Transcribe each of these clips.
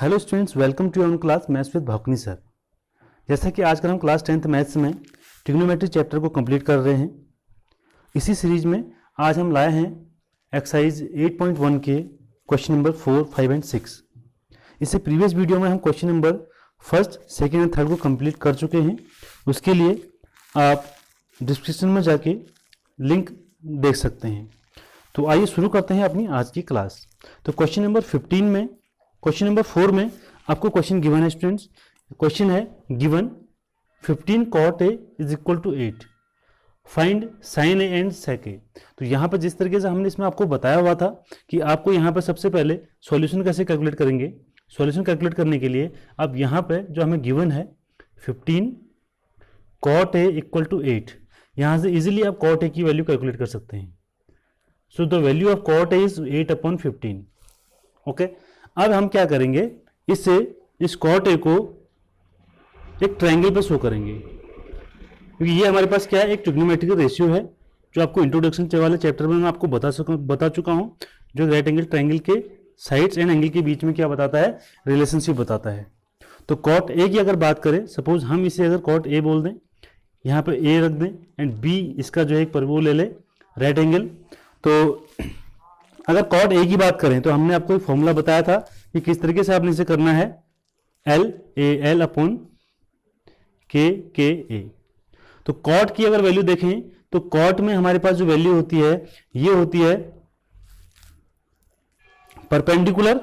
Hello students, welcome to your class maths with Bhavani sir. जैसा कि आजकल हम क्लास 10th मैथ्स में ट्रिग्नोमेट्री चैप्टर को कंप्लीट कर रहे हैं। इसी सीरीज में आज हम लाए हैं एक्सरसाइज 8.1 के क्वेश्चन नंबर 4, 5 एंड 6। इससे प्रीवियस वीडियो में हम question number first, second and third को कंप्लीट कर चुके हैं। उसके लिए आप डिस्क्रिप्शन में जाके लिंक देख सकते हैं। तो आइए शुरू करते हैं अपनी आज की क्लास। तो क्वेश्चन नंबर 15 में, क्वेश्चन नंबर 4 में आपको क्वेश्चन गिवन है स्टूडेंट्स। क्वेश्चन है given 15 cot a is equal to 8, find sine a and sec a. तो यहाँ पर जिस तरीके से हमने इसमें आपको बताया हुआ था कि आपको यहाँ पर सबसे पहले सॉल्यूशन कैसे कैलकुलेट करेंगे। सॉल्यूशन कैलकुलेट करने के लिए अब यहाँ पे जो हमें गिवन है 15 cot a इक्वल टू 8, यहाँ से इजीली आप cot a की वैल्यू कैलकुलेट कर सकते हैं। So the value of cot a is 8/15। Okay, अब हम क्या करेंगे, इससे इस cot a को एक ट्रायंगल पर शो करेंगे, क्योंकि ये हमारे पास क्या है, एक ट्रिग्नोमेट्रिक रेशियो है जो आपको इंट्रोडक्शन वाले चैप्टर में मैं आपको बता चुका हूं, जो राइट एंगल ट्रायंगल के साइड्स एंड एंगल के बीच में क्या बताता है, रिलेशनशिप बताता है। तो cot a की अगर बात करें, सपोज हम इसे अगर cot a बोल दें, यहाँ पे a रख दें एंड b इसका जो है एक परवो ले ले राइट एंगल। तो अगर cot a की बात करें तो हमने आपको एक फॉर्मूला बताया था कि किस तरीके से आपने इसे करना है, L अपॉन K A। तो cot की अगर वैल्यू देखें तो cot में हमारे पास जो वैल्यू होती है ये होती है परपेंडिकुलर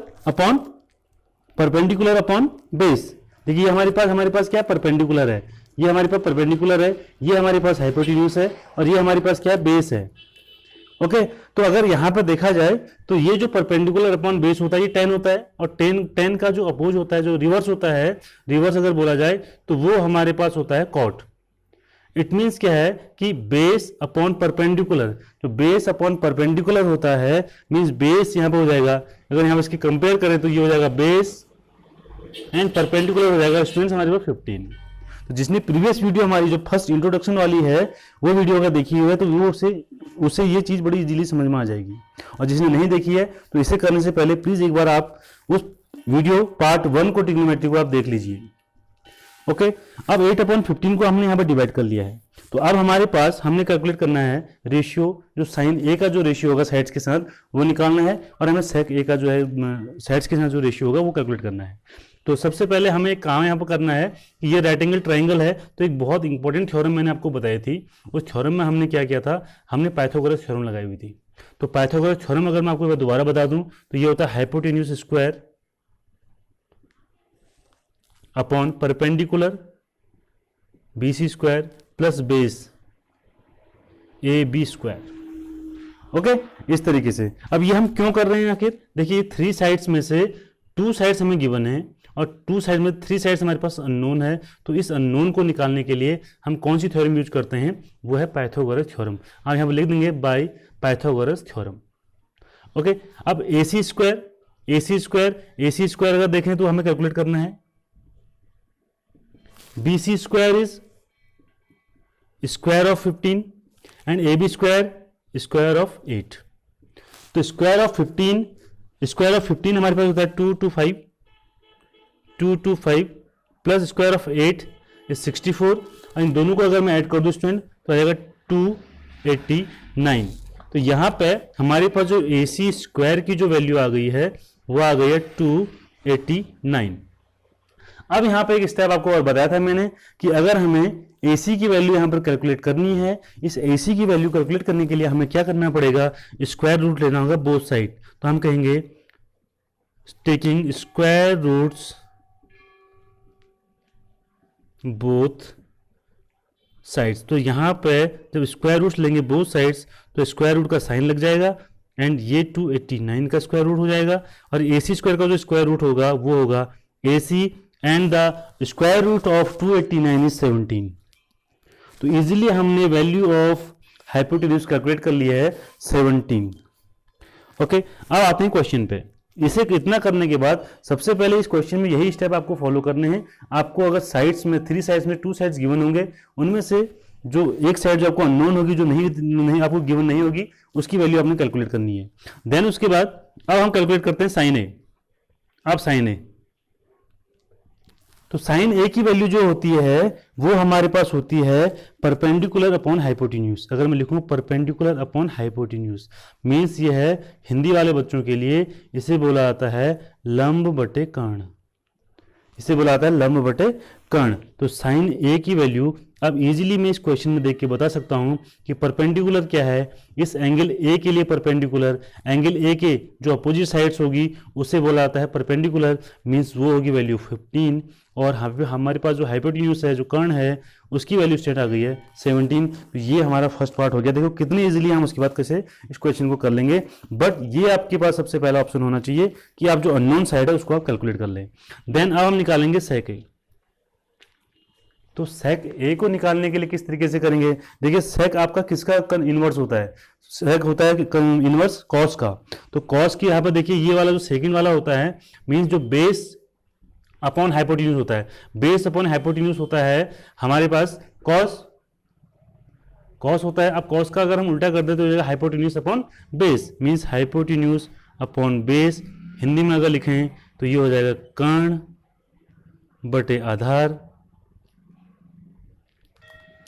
अपॉन बेस। देखिए हमारे पास क्या परपेंडिकुलर है, ये हमारे पास परपेंडिकुलर है, ये हमारे पास हाइपोटेन्यूज है और ये हमारे पास क्या है, बेस है। ओके, तो अगर यहां पर देखा जाए तो ये जो परपेंडिकुलर अपॉन बेस होता है ये 10 होता है, और 10 का जो अपोज होता है, जो रिवर्स होता है, रिवर्स अगर बोला जाए तो वो हमारे पास होता है cot। इट मीन्स क्या है कि बेस अपॉन परपेंडिकुलर, जो बेस अपॉन परपेंडिकुलर होता है मीन्स बेस यहां पे हो जाएगा, अगर यहां पर इसकी कंपेयर करें तो ये हो जाएगा बेस एंड परपेंडिकुलर हो जाएगा स्टूडेंट्स हमारे पास 15। तो जिसने प्रीवियस वीडियो हमारी जो फर्स्ट इंट्रोडक्शन वाली है वो वीडियो अगर देखी हुई है तो वो उससे ये चीज़ बड़ी इजीली समझ में आ जाएगी, और जिसने नहीं देखी है तो इसे करने से पहले प्लीज़ एक बार आप उस वीडियो पार्ट 1 को ट्रिग्नोमेट्री को आप देख लीजिए। ओके, अब 8/15 को हमने यहाँ पर डिवाइड कर लिया है। तो अब हमारे पास हमने कैलकुलेट करना है रेशियो, जो साइन ए का जो रेशियो होगा साइड्स के साथ वो निकालना है, और हमें सेक ए का जो है साइड्स के साथ जो रेशियो होगा वो कैलकुलेट करना है। तो सबसे पहले हमें एक काम यहाँ पर करना है कि ये राइट एंगल ट्राइंगल है, तो एक बहुत इंपॉर्टेंट थ्योरम मैंने आपको बताई थी। उस थ्योरम में हमने क्या किया था, हमने पाइथागोरस थ्योरम लगाई हुई थी। तो पाइथागोरस थ्योरम अगर मैं आपको दोबारा बता दूं तो ये होता है hypotenuse square upon perpendicular BC square plus base AB square. Okay, इस तरीके से। अब ये हम क्यों कर रहे हैं आखिर, देखिए 3 साइड्स में से 2 साइड्स हमें गिवन है और 3 साइड्स हमारे पास अननोन है। तो इस अननोन को निकालने के लिए हम कौन सी थ्योरम यूज करते हैं, वो है पाइथागोरस थ्योरम। आप यहाँ पर लिख देंगे बाय पाइथागोरस थ्योरम। ओके, अब AC स्क्वायर अगर देखें तो हमें कैलकुलेट करना है, BC square is square of 15 and AB square of 8। तो स्क्वायर ऑफ 15 हमारे पास होता है 2 to 5 plus square of 8 is 64, और इन दोनों को अगर मैं ऐड कर दूं स्टूडेंट तो आ जाएगा 289। तो यहां पे हमारे पास जो AC स्क्वायर की जो वैल्यू आ गई है वो आ गई है 289। अब यहाँ पे एक स्टेप आपको और बताया था मैंने कि अगर हमें AC की वैल्यू यहाँ पर कैलकुलेट करनी है, इस AC की वैल्यू कैलकुलेट करने के लिए हमें क्या करना पड़ेगा, स्क्वायर रूट लेना होगा बोथ साइड। तो हम कहेंगे taking square roots both sides. तो यहाँ पे जब स्क्वायर रूट्स लेंगे बोथ साइड्स तो स्क्वायर रूट का साइन लग जाएगा एंड ये 289 का स्क्वायर रूट हो जाएगा, और AC स्क्वायर का जो स्क्वायर रूट होगा वो होगा AC and the square root of 289 is 17। तो इजीली हमने वैल्यू ऑफ हाइपोटेन्यूज कैलकुलेट कर लिया है 17। ओके, अब आते हैं क्वेश्चन पे। इसे इतना करने के बाद सबसे पहले इस क्वेश्चन में यही स्टेप आपको फॉलो करने हैं। आपको अगर साइड्स में 3 साइड्स में 2 साइड्स गिवन होंगे, उनमें से जो एक साइड जो आपको अननोन होगी, जो नहीं आपको गिवन नहीं होगी, उसकी वैल्यू आपने कैलकुलेट करनी है। देन उसके बाद अब हम कैलकुलेट करते हैं साइन ए। अब साइन ए तो साइन ए की वैल्यू जो होती है वो हमारे पास होती है परपेंडिकुलर अपॉन हाइपोटेन्यूज। अगर मैं लिखूं परपेंडिकुलर अपॉन हाइपोटेन्यूज मीन्स ये है हिंदी वाले बच्चों के लिए, इसे बोला जाता है लंब बटे कर्ण, इसे बोला जाता है लंब बटे कर्ण। तो साइन ए की वैल्यू अब इजीली मैं इस क्वेश्चन में देख के बता सकता हूं कि परपेंडिकुलर क्या है। इस एंगल ए के लिए परपेंडिकुलर, एंगल ए के जो अपोजिट साइड्स होगी उसे बोला जाता है परपेंडिकुलर, मीन्स वो होगी वैल्यू 15। और हमारे पास जो हाइपोटेन्यूज है, जो कर्ण है, उसकी वैल्यू स्टेट आ गई है 17। तो ये हमारा फर्स्ट पार्ट हो गया। देखो कितनी इजीली हम उसके बाद कैसे इस क्वेश्चन को कर लेंगे। बट ये आपके पास सबसे पहला ऑप्शन होना चाहिए कि आप जो अननोन साइड है उसको आप कैलकुलेट कर लें। देन अब हम निकालेंगे सेक ए। तो सेक ए को निकालने के लिए किस तरीके से करेंगे? देखिए सेक आपका किसका इनवर्स होता है? सेक होता है इनवर्स कॉस का। तो कॉस की यहाँ पर देखिए ये वाला जो सेकंड वाला होता है मीन्स जो बेस अपॉन हाइपोटेन्यूज होता है, बेस अपॉन हाइपोटेन्यूज होता है हमारे पास कॉस होता है। अब कॉस का अगर हम उल्टा कर दे तो हो जाएगा hypotenuse upon base, means hypotenuse upon base. Hindi में अगर लिखें तो ये हो जाएगा कर्ण बटे आधार,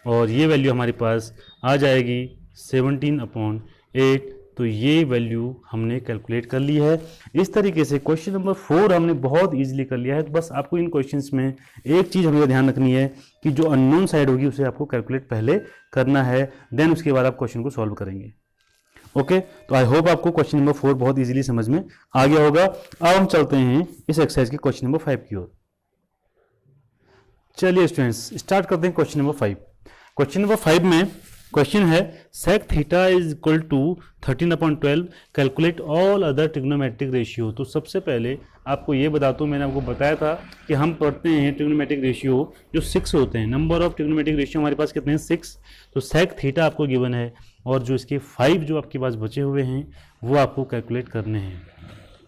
और ये वैल्यू हमारे पास आ जाएगी 17/8। तो ये वैल्यू हमने कैलकुलेट कर ली है। इस तरीके से क्वेश्चन नंबर 4 हमने बहुत इजीली कर लिया है। तो बस आपको इन क्वेश्चंस में एक चीज़ हमें ध्यान रखनी है कि जो अननोन साइड होगी उसे आपको कैलकुलेट पहले करना है, देन उसके बाद आप क्वेश्चन को सॉल्व करेंगे। ओके, तो आई होप आपको क्वेश्चन नंबर 4 बहुत इजीली समझ में आ गया होगा। अब हम चलते हैं इस एक्सरसाइज के क्वेश्चन नंबर 5 की ओर। चलिए स्टूडेंट्स स्टार्ट करते हैं क्वेश्चन नंबर 5। क्वेश्चन नंबर 5 में क्वेश्चन है sec theta is equal to 13/12, calculate all other trigonometric ratio. तो सबसे पहले आपको ये बताता हूँ, मैंने आपको बताया था कि हम पढ़ते हैं ट्रिग्नोमेट्रिक रेशियो जो 6 होते हैं। नंबर ऑफ ट्रिग्नोमेट्रिक रेशियो हमारे पास कितने हैं? 6। तो सेक थीटा आपको गिवन है और जो इसके 5 जो आपके पास बचे हुए हैं वो आपको कैलकुलेट करने हैं।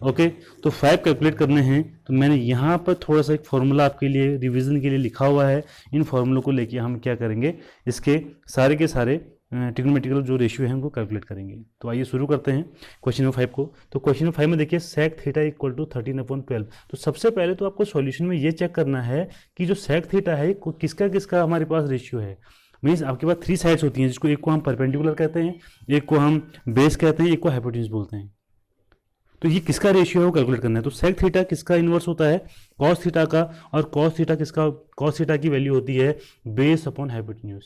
ओके, तो 5 कैलकुलेट करने हैं। तो मैंने यहाँ पर थोड़ा सा एक फॉर्मूला आपके लिए रिवीजन के लिए लिखा हुआ है। इन फॉर्मूलों को लेके हम क्या करेंगे, इसके सारे के सारे ट्रिग्नोमेट्रिकल जो रेशियो हैं उनको कैलकुलेट करेंगे। तो आइए शुरू करते हैं क्वेश्चन नंबर 5 को। तो क्वेश्चन नंबर 5 में देखिए सेक थीटा इक्वल टू 13/12। तो सबसे पहले तो आपको सॉल्यूशन में ये चेक करना है कि जो सेक थीटा है किसका किसका हमारे पास रेशियो है। मीन्स आपके पास 3 साइड्स होती हैं, जिसको एक को हम परपेंडिकुलर कहते हैं, एक को हम बेस कहते हैं, एक को हाइपोटेन्यूज बोलते हैं। तो ये किसका रेशियो है वो कैलकुलेट करना है। तो सेक थीटा किसका इनवर्स होता है? कॉस थीटा का। और कॉस थीटा किसका? कॉस थीटा की वैल्यू होती है बेस अपॉन हाइपोटेन्यूज।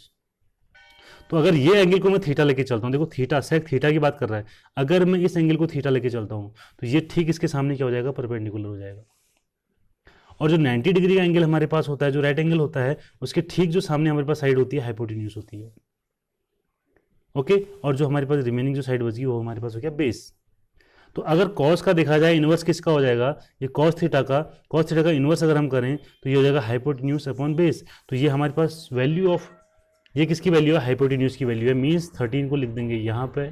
तो अगर ये एंगल को मैं थीटा लेके चलता हूँ, देखो थीटा सेक थीटा की बात कर रहा है, अगर मैं इस एंगल को थीटा लेके चलता हूँ तो ये ठीक इसके सामने क्या हो जाएगा? परपेंडिकुलर हो जाएगा। और जो 90 डिग्री का एंगल हमारे पास होता है, जो राइट एंगल होता है, उसके ठीक जो सामने हमारे पास साइड होती है हाइपोटेन्यूज होती है। ओके, और जो हमारे पास रिमेनिंग जो साइड बची वो हमारे पास हो गया बेस। तो अगर कॉस का देखा जाए इनवर्स किसका हो जाएगा? ये कॉस थीटा का इनवर्स अगर हम करें तो ये हो जाएगा हाइपोटेन्यूज अपॉन बेस। तो ये हमारे पास वैल्यू ऑफ, ये किसकी वैल्यू है? हाइपोटेन्यूज की वैल्यू है, मीन्स 13 को लिख देंगे यहाँ पे,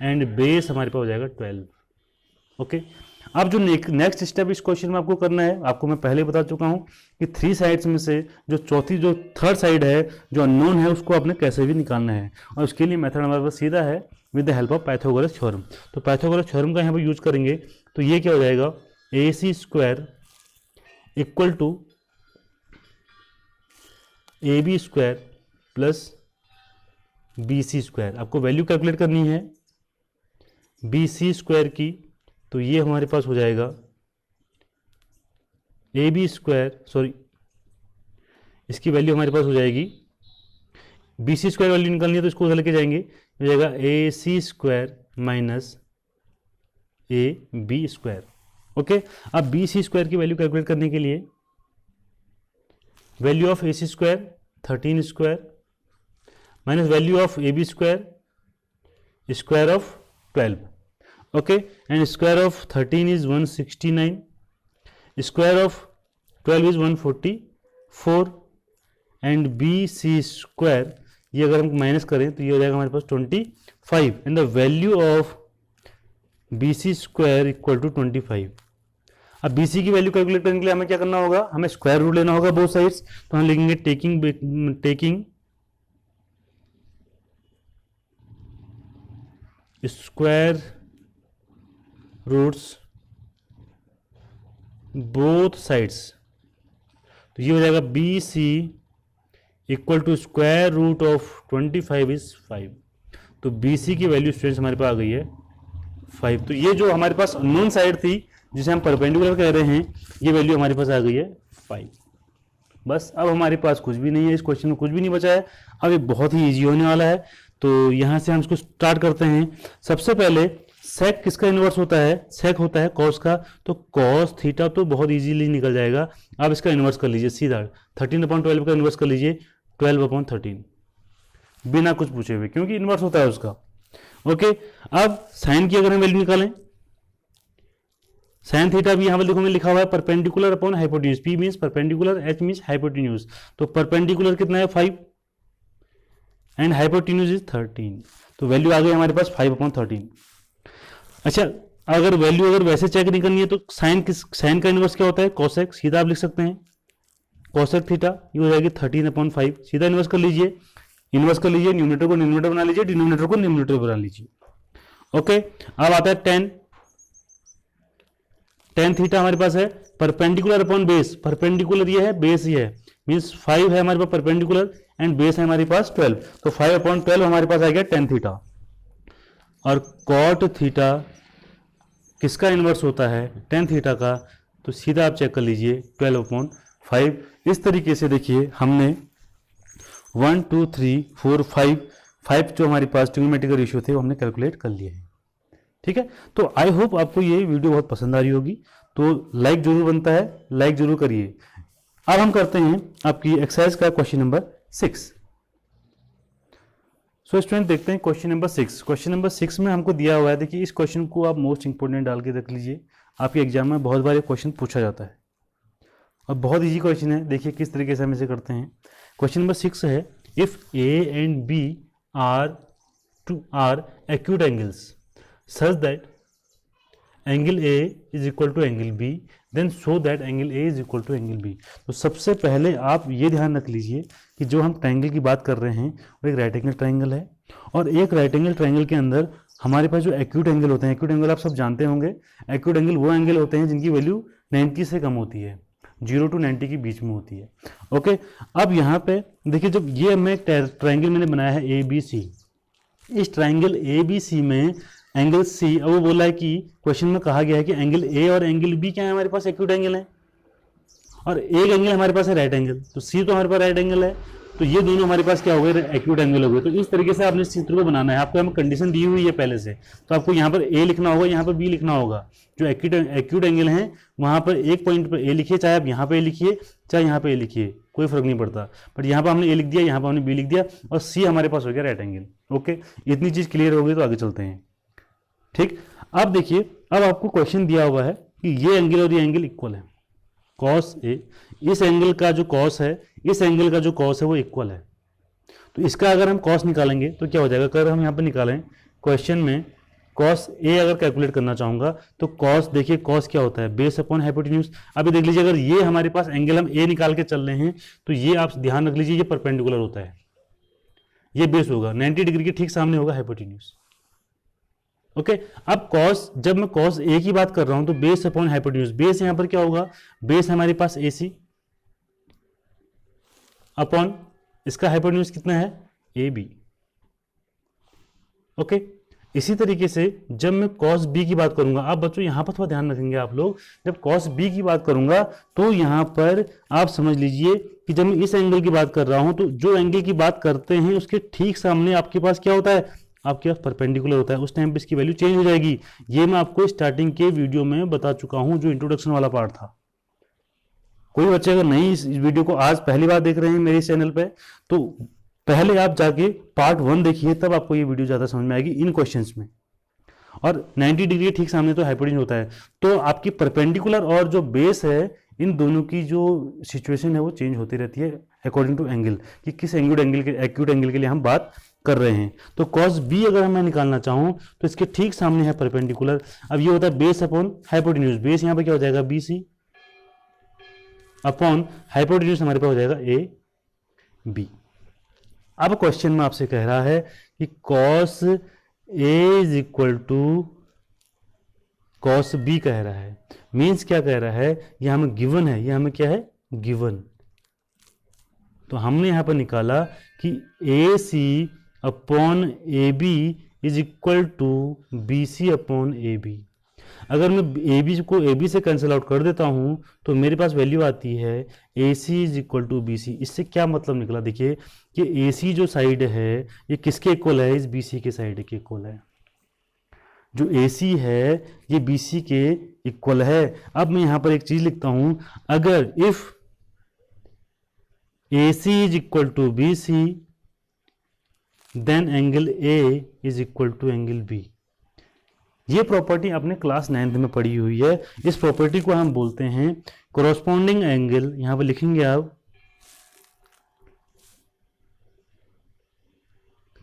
एंड बेस हमारे पास हो जाएगा 12। ओके, अब जो नेक्स्ट स्टेप इस क्वेश्चन में आपको करना है, आपको मैं पहले बता चुका हूँ कि 3 साइड्स में से जो थर्ड साइड है जो अननोन है उसको आपने कैसे भी निकालना है। और उसके लिए मेथड हमारे पास सीधा है with the help of Pythagoras theorem. तो पाइथागोरस थ्योरम का यहाँ पर यूज करेंगे तो ये क्या हो जाएगा? AC² equal to AB² plus BC²। आपको वैल्यू कैलकुलेट करनी है BC² की, तो ये हमारे पास हो जाएगा इसकी वैल्यू हमारे पास हो जाएगी BC² वैल्यू निकालनी है तो इसको उधर लेके जाएंगे, हो जाएगा AC² माइनस AB²। ओके, अब BC² की वैल्यू कैलकुलेट करने के लिए value of AC² 13² minus value of AB² square of 12। Okay, and square of 13 is 169, square of 12 is 144, and BC² ये अगर हम माइनस करें तो ये हो जाएगा हमारे पास 25, and the value of BC² equal to 25। अब BC की वैल्यू कैलकुलेट करने के लिए हमें क्या करना होगा? हमें स्क्वायर रूट लेना होगा बोथ साइड्स। तो हम लिखेंगे taking square roots both sides तो ये हो जाएगा B C equal to square root of 25 is 5। तो बी सी की वैल्यू स्टूडेंट्स हमारे पास आ गई है 5। तो ये जो हमारे पास अननोन साइड थी जिसे हम परपेंडिकुलर कह रहे हैं, ये वैल्यू हमारे पास आ गई है 5। बस अब हमारे पास कुछ भी नहीं है, इस क्वेश्चन में कुछ भी नहीं बचा है। अब ये बहुत ही इजी होने वाला है। तो यहाँ से हम इसको स्टार्ट करते हैं। सबसे पहले सेक किसका इन्वर्स होता है? सेक होता है कॉस का। तो कॉस थीटा तो बहुत इजीली निकल जाएगा। अब इसका इन्वर्स कर लीजिए सीधा, 13/12 का इन्वर्स कर लीजिए 12/13, बिना कुछ पूछे हुए, क्योंकि इन्वर्स होता है उसका। ओके, अब साइन की अगर हम वैल्यू निकालें, साइन थीटा भी यहां पर देखो में लिखा हुआ है perpendicular upon hypotenuse. P means perpendicular, H means hypotenuse. तो परपेंडिकुलर कितना है 5 एंड हाइपोटेन्यूज इज 13। तो वैल्यू आ गई हमारे पास 5/13। अच्छा, अगर वैल्यू अगर वैसे चेक नहीं करनी है तो साइन का इनवर्स क्या होता है? कोसेक। सीधा आप लिख सकते हैं कोसेक थीटा, ये हो जाएगी 13/5। सीधा इनवर्स कर लीजिए, न्यूमरेटर को न्यूमरेटर बना लीजिए, डिनोमिनेटर को न्यूमरेटर बना लीजिए। ओके, अब आता है टेन थीटा हमारे पास है परपेंडिकुलर अपॉन बेस। परपेंडिकुलर ये है, बेस ये है, मींस 5 है हमारे पास परपेंडिकुलर एंड बेस है हमारे पास 12। तो 5/12 हमारे पास आ गया टेन थीटा। और कॉट थीटा किसका इनवर्स होता है? टेन थीटा का। तो सीधा आप चेक कर लीजिए 12/5। इस तरीके से देखिए हमने 1 2 3 4 5 जो हमारे पास ट्रिग्नोमेट्रिक रेशियो थे वो हमने कैलकुलेट कर लिए हैं। ठीक है, तो आई होप आपको ये वीडियो बहुत पसंद आ रही होगी। तो लाइक जरूर बनता है, लाइक जरूर करिए। अब हम करते हैं आपकी एक्सरसाइज का क्वेश्चन नंबर 6। सो स्टूडेंट देखते हैं क्वेश्चन नंबर 6। क्वेश्चन नंबर 6 में हमको दिया हुआ है, देखिए इस क्वेश्चन को आप मोस्ट इंपोर्टेंट डाल के रख लीजिए। आपके एग्जाम में बहुत बार ये क्वेश्चन पूछा जाता है और बहुत इजी क्वेश्चन है। देखिए किस तरीके से हम इसे करते हैं। क्वेश्चन नंबर 6 है, if A and B are acute angles such that angle A is equal to angle B, then show that angle A is equal to angle B। तो सबसे पहले आप ये ध्यान रख लीजिए कि जो हम ट्रायंगल की बात कर रहे हैं वो एक राइट एंगल ट्रायंगल है, और एक राइट एंगल ट्रायंगल के अंदर हमारे पास जो एक्यूट एंगल होते हैं, एक्यूट एंगल आप सब जानते होंगे। एक्यूट एंगल वो एंगल होते हैं जिनकी वैल्यू 90 से कम होती है, 0 to 90 के बीच में होती है। ओके, अब यहाँ पे देखिए जब ये हमें ट्रायंगल मैंने बनाया है ABC, इस ट्रायंगल ABC में एंगल सी, अब वो बोला है कि क्वेश्चन में कहा गया है कि एंगल ए और एंगल बी क्या है हमारे पास? एक्यूट एंगल है, और एक एंगल हमारे पास है राइट एंगल। तो सी तो हमारे पास राइट एंगल है, तो ये दोनों हमारे पास क्या हो गए? एक्यूट एंगल हो गए। तो इस तरीके से आपने इस चित्र को बनाना है। आपको हमें कंडीशन दी हुई है पहले से, तो आपको यहाँ पर ए लिखना होगा, यहाँ पर बी लिखना होगा। जो एक्यूट एंगल है वहाँ पर एक पॉइंट पर ए लिखिए, चाहे आप यहाँ पे ए लिखिए चाहे यहाँ पे ए लिखिए, कोई फर्क नहीं पड़ता। बट यहाँ पर हमने ए लिख दिया, यहाँ पर हमने बी लिख दिया, और सी हमारे पास हो गया राइट एंगल। ओके, इतनी चीज क्लियर हो गई तो आगे चलते हैं। ठीक, अब देखिए, अब आपको क्वेश्चन दिया हुआ है कि ये एंगल और ये एंगल इक्वल है, कॉस ए, इस एंगल का जो कॉस है, इस एंगल का जो कॉस है वो इक्वल है। तो इसका अगर हम कॉस निकालेंगे तो क्या हो जाएगा? अगर हम यहाँ पर निकालें क्वेश्चन में कॉस ए अगर कैलकुलेट करना चाहूंगा तो कॉस, देखिए कॉस क्या होता है? Base upon hypotenuse. अभी देख लीजिए, अगर ये हमारे पास एंगल हम ए निकाल के चल रहे हैं तो ये आप ध्यान रख लीजिए, ये परपेंडिकुलर होता है, ये बेस होगा, 90 डिग्री के ठीक सामने होगा हाइपोटेन्यूज। ओके, अब कॉस, जब मैं कॉस ए की बात कर रहा हूं तो बेस अपॉन हाइपोटेन्यूज, बेस यहां पर क्या होगा? बेस हमारे पास AC अपॉन इसका हाइपोटेन्यूज कितना है? AB। ओके, इसी तरीके से जब मैं कॉस बी की बात करूंगा, अब बच्चों यहां पर थोड़ा ध्यान रखेंगे आप लोग, जब कॉस बी की बात करूंगा तो यहां पर आप समझ लीजिए कि जब मैं इस एंगल की बात कर रहा हूं तो जो एंगल की बात करते हैं उसके ठीक सामने आपके पास क्या होता है? आपके पास परपेंडिकुलर होता है। उस टाइम पे इसकी वैल्यू चेंज हो जाएगी। ये मैं आपको स्टार्टिंग के वीडियो में बता चुका हूं, जो इंट्रोडक्शन वाला पार्ट था। कोई बच्चे अगर नहीं इस वीडियो को आज पहली बार देख रहे हैं मेरे चैनल पे, तो पहले आप जाके पार्ट 1 देखिए, तब आपको ये वीडियो ज्यादा समझ में आएगी इन क्वेश्चंस में। और 90 डिग्री ठीक सामने तो हाइपोटेन्यूज होता है। तो आपकी परपेंडिकुलर और जो बेस है, इन दोनों की जो सिचुएशन है वो चेंज होती रहती है अकॉर्डिंग टू एंगल, कि किस एक्यूट एंगल के लिए हम बात कर रहे हैं। तो कॉस बी अगर मैं निकालना चाहूं तो इसके ठीक सामने है परपेंडिकुलर। अब ये होता है बेस अपॉन हाइपोटेन्यूज, बेस यहां पे क्या हो जाएगा? BC अपॉन हाइपोटेन्यूज हमारे पास हो जाएगा AB। अब क्वेश्चन में आपसे कह रहा है कि cos A is equal to cos B कह रहा है। मीन्स क्या कह रहा है? ये हमें गिवन है, ये हमें क्या है? गिवन। तो हमने यहाँ पर निकाला कि a c upon a b is equal to B c upon a b. अगर मैं ए बी को ए बी से कैंसिल आउट कर देता हूँ तो मेरे पास वैल्यू आती है a C is equal to B c. इससे क्या मतलब निकला, देखिए कि ए सी जो साइड है ये किसके इक्वल है, इस बी सी के साइड के इक्वल है। जो ए सी है ये बी सी के इक्वल है। अब मैं यहाँ पर एक चीज लिखता हूँ, अगर if A C is equal to B C then angle A is equal to angle B. ये प्रॉपर्टी आपने क्लास 9th में पढ़ी हुई है। इस प्रॉपर्टी को हम बोलते हैं कोरोस्पोंडिंग एंगल। यहां पर लिखेंगे आप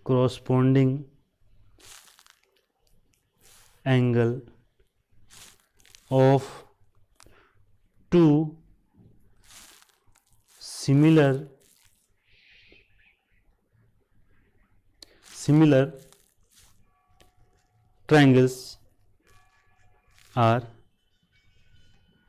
corresponding angle of two similar triangles are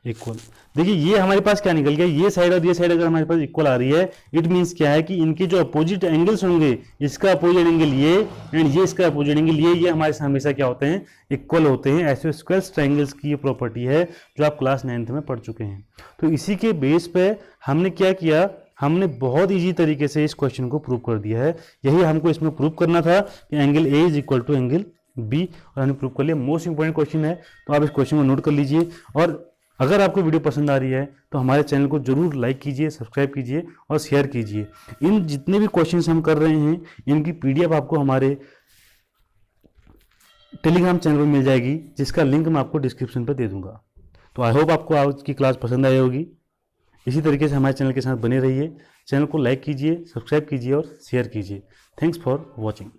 equal. देखिए ये हमारे पास क्या निकल गया, ये साइड और ये साइड अगर हमारे पास इक्वल आ रही है, इट मींस क्या है कि इनके जो अपोजिट एंगल्स होंगे, इसका अपोजिट एंगल ये एंड ये इसका अपोजिट एंगल ये हमारे से हमेशा क्या होते हैं, इक्वल होते हैं। आइसोस्केलेस ट्रायंगल्स की ये प्रॉपर्टी है जो आप क्लास 9th में पढ़ चुके हैं। तो इसी के बेस पे हमने क्या किया, हमने बहुत इजी तरीके से इस क्वेश्चन को प्रूव कर दिया है। यही हमको इसमें प्रूव करना था कि angle A is equal to angle B, और हमने प्रूव कर लिया। मोस्ट इंपॉर्टेंट क्वेश्चन है, तो आप इस क्वेश्चन को नोट कर लीजिए। और अगर आपको वीडियो पसंद आ रही है तो हमारे चैनल को जरूर लाइक कीजिए, सब्सक्राइब कीजिए और शेयर कीजिए। इन जितने भी क्वेश्चंस हम कर रहे हैं इनकी पीडीएफ आपको हमारे टेलीग्राम चैनल पर मिल जाएगी, जिसका लिंक मैं आपको डिस्क्रिप्शन पर दे दूंगा। तो आई होप आपको आज की क्लास पसंद आई होगी। इसी तरीके से हमारे चैनल के साथ बने रहिए। चैनल को लाइक कीजिए, सब्सक्राइब कीजिए और शेयर कीजिए। Thanks for watching.